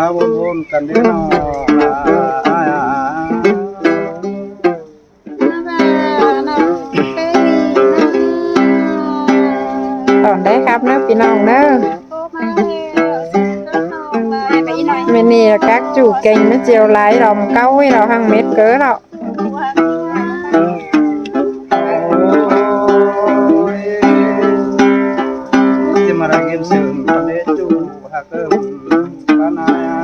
มาวนๆกันเด้อเนาะตอนได้ครับเนอะพี่น้องเนอะเมนี่กักจูเก่งนะเจียวไล่เราเก้าให้เราหั่งเม็ดเก๋อเราจะมารังเงินซึ่งประเดจูหากปานาย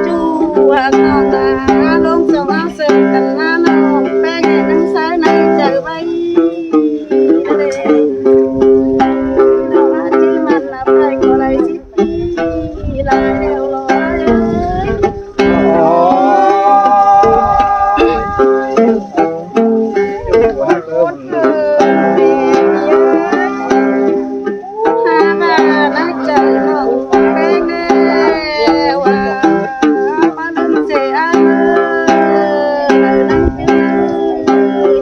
จูว่าเขาตาลงสว่างเสริมกันหน้าน้องแป้งให้น้ำใสในใจไว้น้องอาจีมันละไปก็ไรสิปีลายแล้วลอยฮักเอิม หามานักใจน้องแป้งแน่ว่ามาลืมเสียนั่งเป็น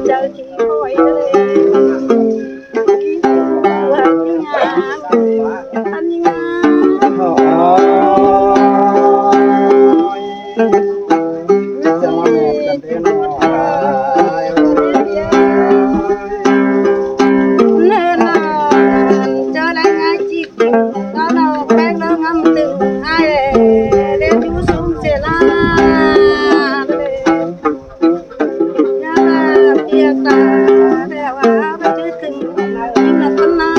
เจ้าที่คอยเลยว่าที่งามอันนี้งาม จะมาแม่กันเด้นอ เนิ่นนานเจอได้ง่ายจิกก็เราแป้งเรางำตึงไอ้เรียนอยู่สูงเสียลาอย่ามาเปียกตาแต่ว่าไปจืดถึงยิ่งนักกันนะ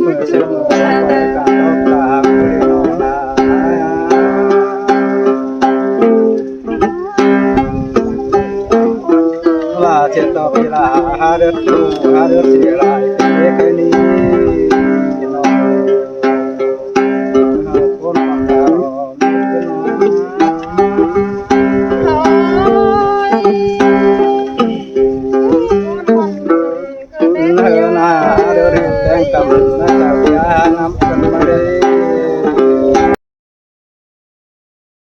เมื่อเช้าการตอบตามเลยน้องลาว่าเจ็ดต่อเวลาหาเดือดดูหาเดือดเสียไร